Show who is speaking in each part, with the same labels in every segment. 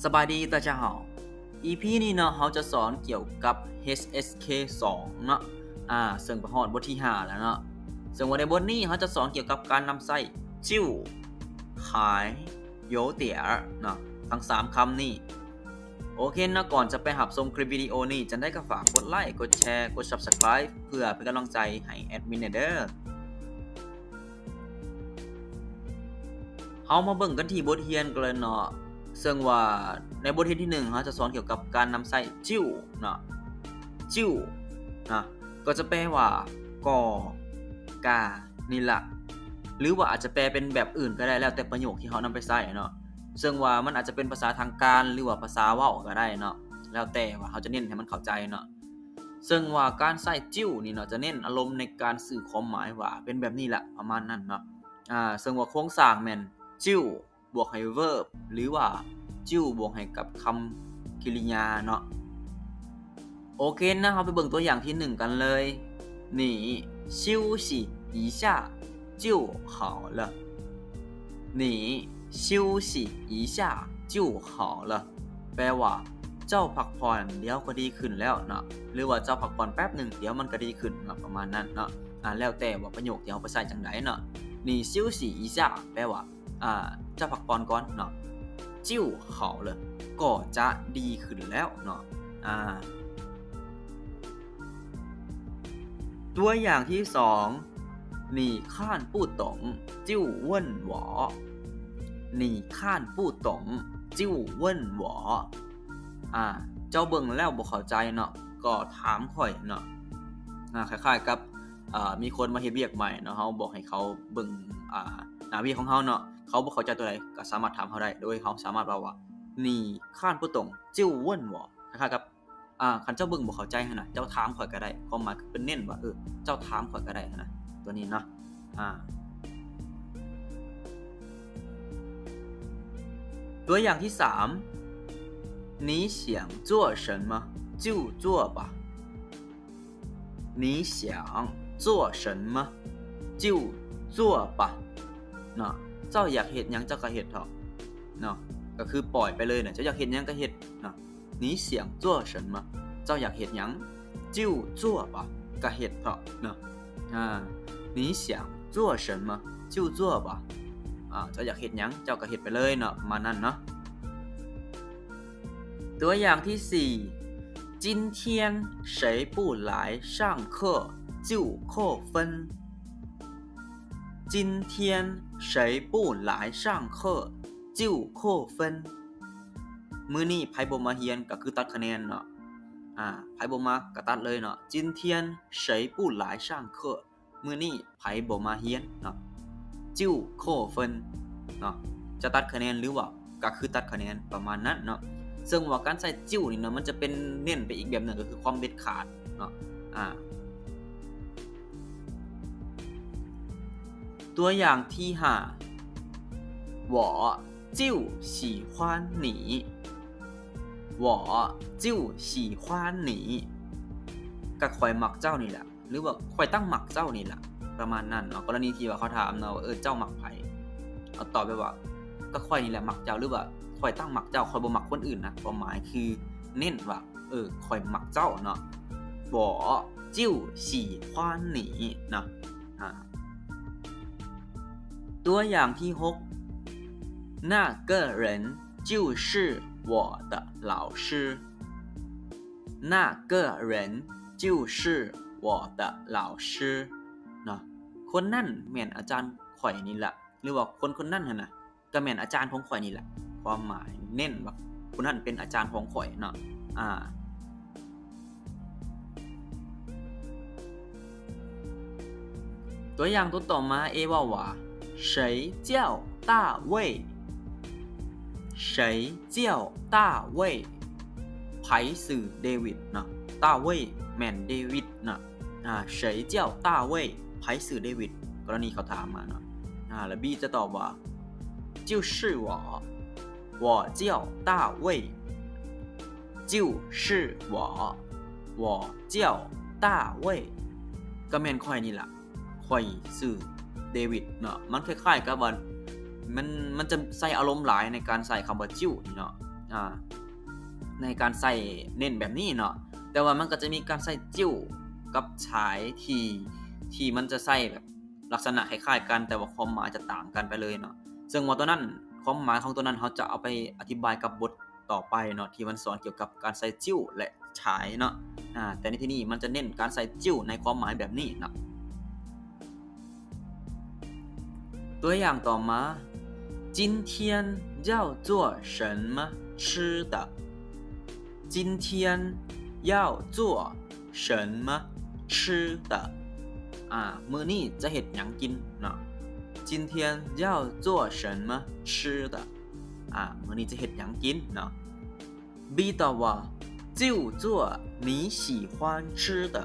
Speaker 1: สบายดีตาจ้าเฮา EP นี้เนาะเราจะสอนเกี่ยวกับ HSK 2เนาะซึ่งไปฮอดบทที่5แล้วเนาะซึ่งว่าในบทนี้เราจะสอนเกี่ยวกับการนำใช้จิ้วขายโยเตี๋ยเนาะทั้ง3คำนี้โอเคเนาะก่อนจะไปรับชมคลิปวิดีโอนี้จังได้ก็ฝากกดไลค์กดแชร์กด Subscribe เพื่อเป็นกำลังใจให้แอดมินเด้อเฮามาเบิ่งกันที่บทเรียนกันเลยเนาะซึ่งว่าในบทเรียนที่1เราจะสอนเกี่ยวกับการนำใช้จิ้วเนาะจิ้วนะก็จะแปลว่ากอกานี่ล่ะหรือว่าอาจจะแปลเป็นแบบอื่นก็ได้แล้วแต่ประโยคที่เขานำไปใช้เนาะซึ่งว่ามันอาจจะเป็นภาษาทางการหรือว่าภาษาเว้าก็ได้เนาะแล้วแต่ว่าเขาจะเน้นให้มันเข้าใจเนาะซึ่งว่าการใช้จิ้วนี่เนาะจะเน้นอารมณ์ในการสื่อความหมายว่าเป็นแบบนี้แหละประมาณนั้นเนาะซึ่งว่าโครงสร้างแม่นจิ้วบวกให้ verb หรือว่าจิ้วบวกให้กับคำกริยาเนาะโอเคนะเราไปเบิ่งตัวอย่างที่1กันเลย你休息一下就好了你休息一下就好了แปลว่าเจ้าพักผ่อนเดี๋ยวก็ดีขึ้นแล้วเนาะหรือว่าเจ้าพักผ่อนแป๊บนึงเดี๋ยวมันก็ดีขึ้นเนาะประมาณนั้นเนาะแล้วแต่ว่าประโยคที่เอาไปใช้จังไดเนาะ你休息一下แปลว่าเจ้าพักผ่อนก่อนเนาะจิ้ว好了ก็จะดีขึ้นแล้วเนาะตัวอย่างที่2你看不懂就问我你看不懂就问我เจ้าเบิ่งแล้วบ่เข้าใจเนาะก็ถามข้อยเนาะคล้ายๆกับมีคนมาเฮ็ดเวียกใหม่เนาะเฮาบอกให้เขาเบิ่งหน้าเวียกของเฮาเนาะเขาบ่เข้าใจตัวใดก็สามารถถามเขาได้โดยเขาสามารถเว้าว่า你看不懂就问我คล้ายๆกับคันเจ้าเบิ่งบ่เข้าใจหั่นน่ะเจ้าถามข้อยก็ได้ความหมายคือเพิ่นเน้นว่าเจ้าถามข้อยก็ได้หั้นนะตัวนี้เนาะตัวอย่างที่3你想做什么就做吧你想做什么就做吧เนาะเจ้าอยากเฮ็ดหยังเจ้าก็เฮ็ดเถาะเนาะก็คือปล่อยไปเลยน่ะเจ้าอยากเฮ็ดหยังก็เฮ็ดเนาะ你想做什么เจ้าอยากเฮ็ดหยัง就做吧ก็เฮ็ดเถาะเนาะ你想做什么就做吧เจ้าอยากเฮ็ดหยังเจ้าก็เฮ็ดไปเลยเนาะประมาณนั้นเนาะตัวอย่างที่4今天谁不来上课就扣分今天谁不来上课就扣分มื้อนี้ไผบ่มาเรียนก็คือตัดคะแนนเนาะไผบ่มาก็ตัดเลยเนาะ今天谁不来上课มื้อนี้ไผบ่มาเรียนเนาะจิ้วโคเฟินเนาะจะตัดคะแนนหรือว่าก็คือตัดคะแนนประมาณนั้นเนาะซึ่งว่าการใช้จิ้วนี่เนาะมันจะเป็นเน้นไปอีกแบบนึงก็คือความเด็ดขาดเนาะตัวอย่างที่5我就喜欢你我就喜欢你ก็ข่อยมักเจ้านี่แหละหรือว่าข่อยตั้งมักเจ้านี่แหละประมาณนั้นเนาะกรณีที่ว่าเขาถามเนาะว่าเจ้ามักไผเอาตอบไปว่าก็ข่อยนี่แหละมักเจ้าหรือว่าข่อยตั้งมักเจ้าข่อยบ่มักคนอื่นนะความหมายคือเน้นว่าข่อยมักเจ้าเนาะ我就喜欢你เนาะตัวอย่างที่6那个人就是我的老师那个人就是我的老师เนาะคนนั่นแม่นอาจารย์ข่อยนี่แหละหรือว่าคนนั้นหั่นน่ะก็แม่นอาจารย์ของข่อยนี่แหละความหมายเน้นว่าคนนั้นเป็นอาจารย์ของข่อยเนาะตัวอย่างตัวต่อมาว่าว่า谁叫大卫谁叫大卫ไผสื่อเดวิดเนาะ大卫แม่นเดวิดเนาะ谁叫大卫ไผสื่อเดวิดกรณีเขาถามมาเนาะแล้วบีจะตอบว่า就是我叫大卫就是我叫大卫ก็แม่นข่อยนี่ล่ะข่อยชื่อเดวิดเนาะมันคล้ายๆกับว่ามันจะใส่อารมณ์หลายในการใส่คำว่าจิ้วนี่เนาะ ในการใส่เน้นแบบนี้เนาะแต่ว่ามันก็จะมีการใส่จิ้วกับฉายที่มันจะใส่แบบลักษณะคล้ายๆกันแต่ว่าความหมายจะต่างกันไปเลยเนาะซึ่งว่าตัวนั้นความหมายของตัวนั้นเขาจะเอาไปอธิบายกับบทต่อไปเนาะที่มันสอนเกี่ยวกับการใส่จิ้วและฉายเนาะแต่ในที่นี้มันจะเน้นการใส่จิ้วในความหมายแบบนี้เนาะตัวอย่างต่อมา今天要做什么吃的今天要做什么吃的มื้อนี้จะเฮ็ดหยังกินเนาะ今天要做什么吃的มื้อนี้จะเฮ็ดหยังกินเนาะ B ตอบว่า就做你喜欢吃的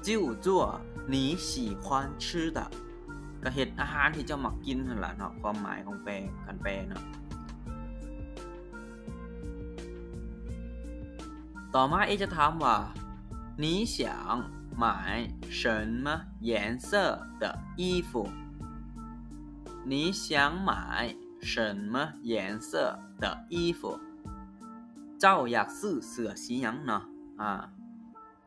Speaker 1: 就做你喜欢吃的ก็เฮ็ดอาหารที่เจ้ามักกินนั่นล่ะเนาะความหมายของแปลกันแปลเนาะต่อมาจะถามว่า你想买什么颜色的衣服你想买什么颜色的衣服เจ้าอยากซื้อเสื้อสีหยังเนาะ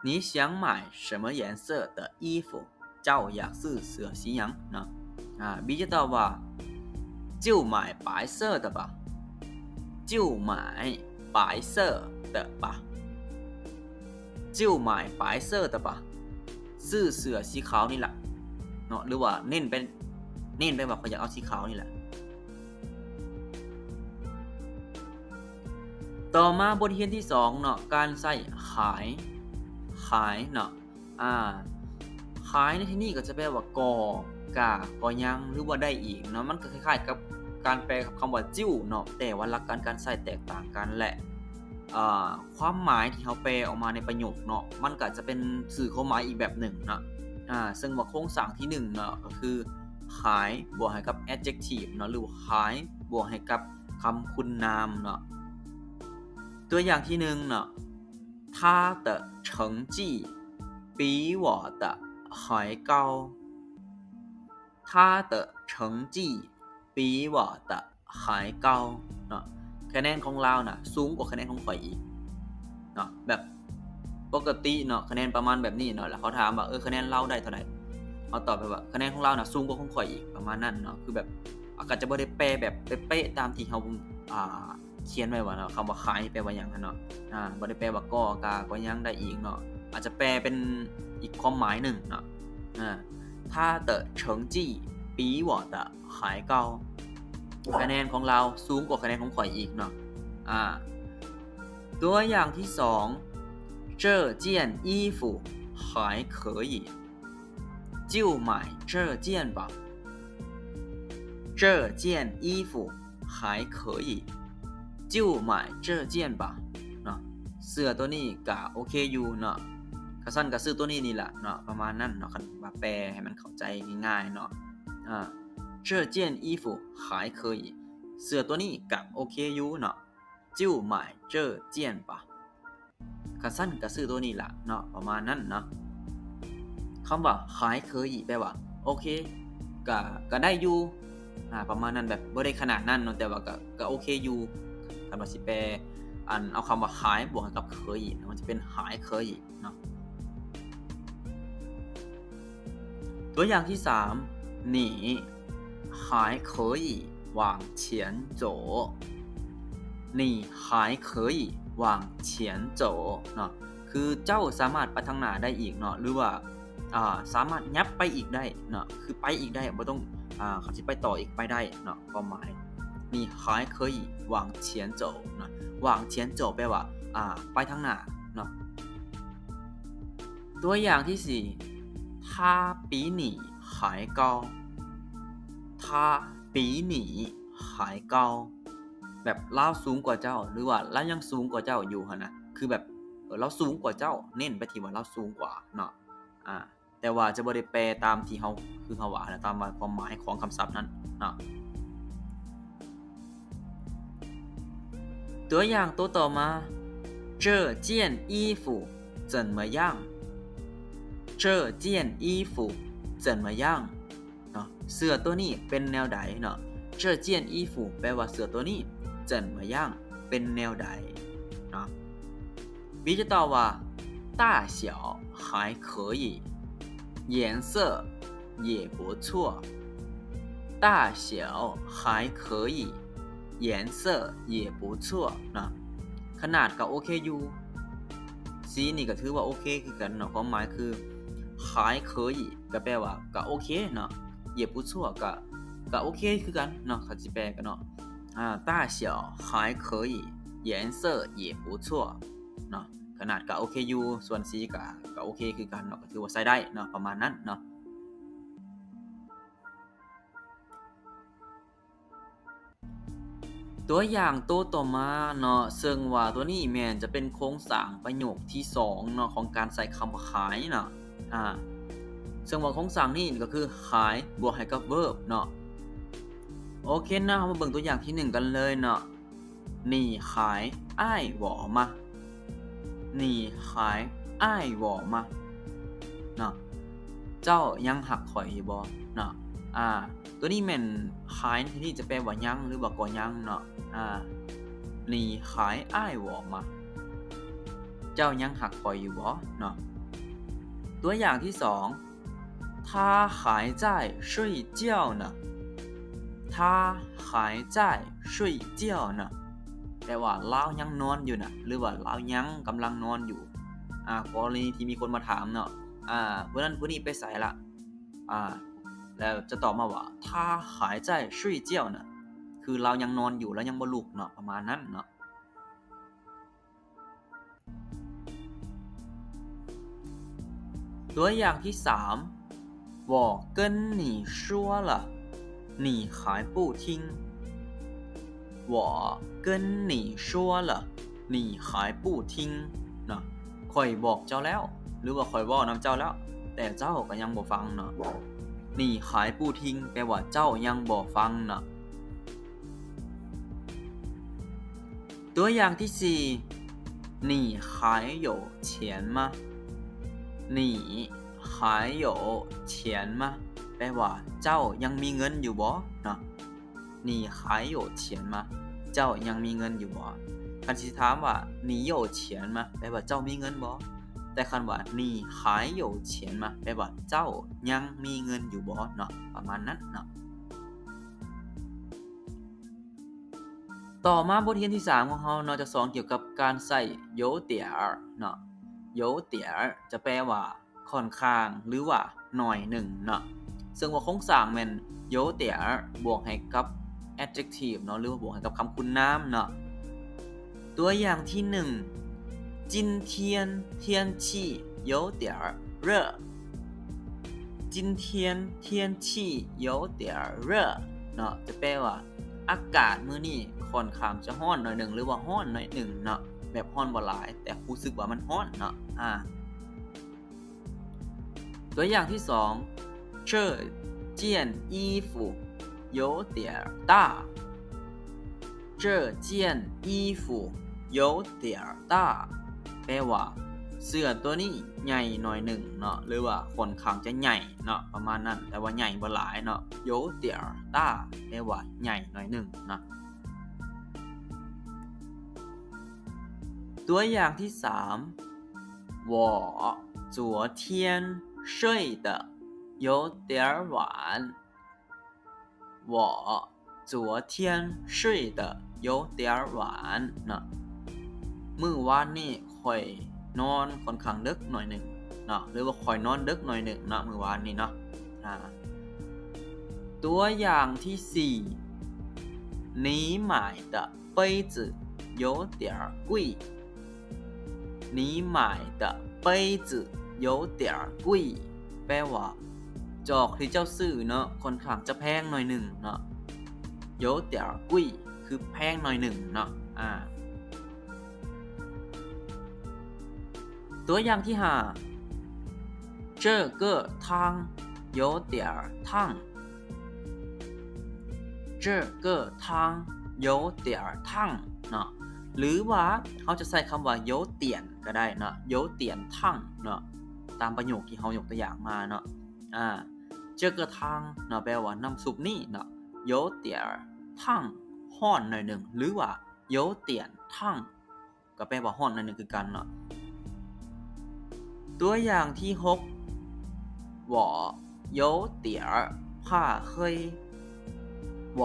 Speaker 1: 你想买什么颜色的衣服เจ้าอยากซื้อเสื้อสีหยังเนาะB จะตอบว่า就买白色的吧就买白色的吧就买白色的吧ซื้อเสื้อสีขาวนี่แหละเนาะหรือว่าเน้นไปว่าเขาอยากเอาสีขาวนี่แหละต่อมาบทเรียนที่2เนาะการใส่ขายเนาะขายในที่นี้ก็จะแปลว่ากอยังหรือว่าได้อีกเนาะมันก็คล้ายๆกับการแปลคำว่าจิ้วเนาะแต่ว่าหลักการใส่แตกต่างกันแหละความหมายที่เขาแปลออกมาในประโยคเนาะมันก็จะเป็นสื่อความหมายอีกแบบหนึ่งเนาะซึ่งว่าโครงสร้างที่1เนาะก็คือขายบวกให้กับ adjective เนาะหรือขายบวกให้กับคำคุณนามเนาะตัวอย่างที่1เนาะ他的成绩比我的还高他的成绩比我的还高เนาะคะแนนของเราน่ะสูงกว่าคะแนนของข่อยอีกเนาะแบบปกติเนาะคะแนนประมาณแบบนี้เนาะแล้วเขาถามว่าคะแนนเราได้เท่าไหร่เขาตอบไปว่าคะแนนของเราน่ะสูงกว่าของข่อยอีกประมาณนั้นเนาะคือแบบอาจจะบ่ได้แปลแบบเป๊ะๆตามที่เขาเขียนไว้ว่าเนาะคำว่าขายแปลว่าหยังเนาะบ่ได้แปลว่าก็ยังได้อีกเนาะอาจจะแปลเป็นอีกความหมายหนึ่งเนาะ他的成绩比我的还高คะแนนของเราสูงกว่าคะแนนของข่อยอีกเนาะตัวอย่างที่2这件衣服还可以就买这件吧这件衣服还可以就买这件吧เนาะเสื้อตัวนี้ก็โอเคอยู่เนาะกระสั้นก็ซื้อตัวนี้นี่แหละเนาะประมาณนั้นเนาะคันว่าแปลให้มันเข้าใจง่ายๆเนาะ这件衣服还可以เสื้อตัวนี้ก็โอเคอยู่เนาะ就买这件吧กระสั้นก็ซื้อตัวนี้ล่ะเนาะประมาณนั้นเนาะคำว่า还可以แปลว่าโอเคก็ได้อยู่ประมาณนั้นแบบบ่ได้ขนาดนั้นเนาะแต่ว่าก็โอเคอยู่คันว่าสิแปลเอาคำว่าหายบวกกับเคยมันจะเป็นหายเคยเนาะตัวอย่างที่3你还可以往前走你还可以往前走เนาะคือเจ้าสามารถไปทางหน้าได้อีกเนาะหรือว่าสามารถยับไปอีกได้เนาะคือไปอีกได้บ่ต้องคันสิไปต่ออีกไปได้เนาะความหมาย你还可以往前走เนาะ往前走แปลว่าไปทางหน้าเนาะตัวอย่างที่4他比你还高他比你还高แบบเราสูงกว่าเจ้าหรือว่าเรายังสูงกว่าเจ้าอยู่หั่นนะคือแบบเราสูงกว่าเจ้าเน้นไปที่ว่าเราสูงกว่าเนาะแต่ว่าจะบ่ได้แปลตามที่เฮาคือเฮาว่าตามความหมายของคำศัพท์นั้นเนาะตัวอย่างตัวต่อมา这件衣服怎么样这件衣服怎么样เนาะเสื้อตัวนี้เป็นแนวใดเนาะ这件衣服แปลว่าเสื้อตัวนี้怎么样เป็นแนวใดเนาะ B จะตอบว่า大小还可以颜色也不错大小还可以颜色也不错เนาะขนาดก็โอเคอยู่ C นี่ก็ถือว่าโอเคคือกันเนาะความหมายคือ还可以ก็แปลว่าก็โอเคเนาะ也不错ก็โอเคคือกันเนาะเขาสิแปลกันเนาะ大小还可以颜色也不错เนาะขนาดก็โอเคอยู่ส่วน C ก็โอเคคือกันเนาะก็ถือว่าใช้ได้เนาะประมาณนั้นเนาะตัวอย่างตัวต่อมาเนาะซึ่งว่าตัวนี้แม่นจะเป็นโครงสร้างประโยคที่2เนาะของการใส่คำว่าขายเนาะซึ่งว่าโครงสร้างนี้ก็คือขายบวกให้กับ verb เนาะโอเคนะเรามาเบิ่งตัวอย่างที่1กันเลยเนาะนี่ขายอ้ายหวอมานี่ขายอ้ายหวอมาเนาะเจ้ายังหักข่อยอยู่บ่เนาะตัวนี้แม่นขายที่จะแปลว่ายังหรือว่าก็ยังเนาะนี่ขายอ้ายหวอมาเจ้ายังหักข่อยอยู่บ่เนาะตัวอย่างที่2他还在睡觉呢他还在睡觉呢แปลว่าลาวยังนอนอยู่นะหรือว่าลาวยังกำลังนอนอยู่กรณีที่มีคนมาถามเนาะผู้นั้นผู้นี้ไปไสล่ะแล้วจะตอบมาว่า他还在睡觉呢คือเรายังนอนอยู่แล้วยังบ่ลุกเนาะประมาณนั้นเนาะตัวอย่างที่3我跟你说了你还不听我跟你说了你还不听เนาะข่อยบอกเจ้าแล้วหรือว่าข่อยเว้านำเจ้าแล้วแต่เจ้าก็ยังบ่ฟังเนาะนี่ขายปูทิ้งแปลว่าเจ้ายังบ่ฟังนะตัวอย่างที่4你还有钱吗你还有钱吗แปลว่าเจ้ายังมีเงินอยู่บ่เนาะ你还有钱吗เจ้ายังมีเงินอยู่บ่คันสิถามว่า你有钱吗แปลว่าเจ้ามีเงินบ่แต่คันว่า你还有钱吗แปลว่าเจ้ายังมีเงินอยู่บ่เนาะประมาณนั้นเนาะต่อมาบทเรียนที่3ของเราเนาะจะสอนเกี่ยวกับการใส่โยเตียเนาะโยเตียจะแปลว่าค่อนข้างหรือว่าหน่อยหนึ่งเนาะซึ่งว่าโครงสร้างแม่นโยเตียบวกให้กับ adjective เนาะหรือว่าบวกให้กับคำคุณนามเนาะตัวอย่างที่1今天天气有点热今天天气有点热เนาะจะแปลว่าอากาศมื้อนี้ค่อนข้างจะร้อนหน่อยหนึ่งหรือว่าร้อนหน่อยหนึ่งเนาะแบบร้อนบ่หลายแต่รู้สึกว่ามันร้อนเนาะตัวอย่างที่2这件衣服有点大这件衣服有点大แปลว่าเสื้อตัวนี้ใหญ่หน่อยหนึ่งเนาะหรือว่าค่อนข้างจะใหญ่เนาะประมาณนั้นแต่ว่าใหญ่บ่หลายเนาะ有点大แปลว่าใหญ่หน่อยหนึ่งเนาะตัวอย่างที่3我昨天睡得有点晚我昨天睡得有点晚เนาะมื้อวานนี้ข่อยนอนค่อนข้างดึกหน่อยหนึ่งเนาะหรือว่าข่อยนอนดึกหน่อยหนึ่งเนาะมื้อวานนี้เนาะตัวอย่างที่4你买的杯子有点贵你买的杯子有点贵แปลว่าจอกที่เจ้าซื้อเนาะค่อนข้างจะแพงหน่อยหนึ่งเนาะ有点贵คือแพงหน่อยหนึ่งเนาะตัวอย่างที่5这个汤有点烫这个汤有点烫เนาะหรือว่าเขาจะใส่คำว่าโยเตียนก็ได้เนาะโยเตียนทั่งเนาะตามประโยคที่เขายกตัวอย่างมาเนาะ这个汤เนาะแปลว่าน้ำซุปนี่เนาะโยเตียนทั่งฮ้อนหน่อยหนึ่งหรือว่า有点烫ก็แปลว่าร้อนนั่นนึงคือกันเนาะตัวอย่างที่6我有点怕黑我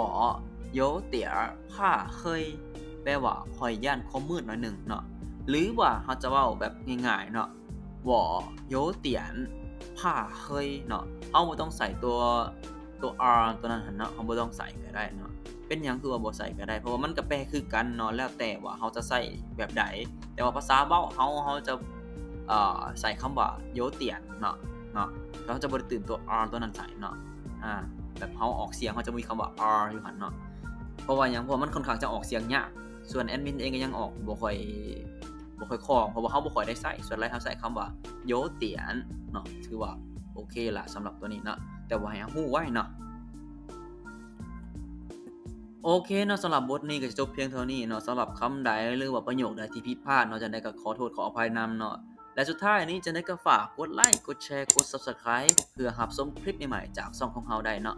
Speaker 1: 有点怕黑แปลว่าข้อยย้านความมืดหน่อยหนึ่งเนาะหรือว่าเราจะเว้าแบบง่ายๆเนาะ我有点怕黑เนาะเราบ่ต้องใส่ตัว r ตัวนั้นหั่นเนาะเราบ่ต้องใส่ก็ได้เนาะเป็นหยังคือว่าบ่ใส่ก็ได้เพราะว่ามันก็แปลคือกันเนาะแล้วแต่ว่าเราจะใส่แบบใดแต่ว่าภาษาเว้าเราจะใส่คำว่า有点เนาะเราจะบ่ได้ตื่นตัว r ตัวนั้นใส่เนาะแบบเราออกเสียงเราจะมีคำว่า r อยู่หั่นเนาะเพราะว่าหยังเพราะมันค่อนข้างจะออกเสียงยากส่วนแอดมินเองก็ยังออกบ่ค่อยคล่องเพราะว่าเราบ่ค่อยได้ใส่ส่วนหลายเราใส่คำว่า有点เนาะถือว่าโอเคล่ะสำหรับตัวนี้เนาะแต่ว่าให้รู้ไว้เนาะโอเคเนาะสำหรับบทนี้ก็จะจบเพียงเท่านี้เนาะสำหรับคำใดหรือว่าประโยคใดที่ผิดพลาดเนาะจั่งใดก็ขอโทษขออภัยนำเนาะและสุดท้ายนี้จั่งใดก็ฝากกดไลค์กดแชร์กด Subscribe เพื่อรับชมคลิปใหม่ๆจากช่องของเราได้เนาะ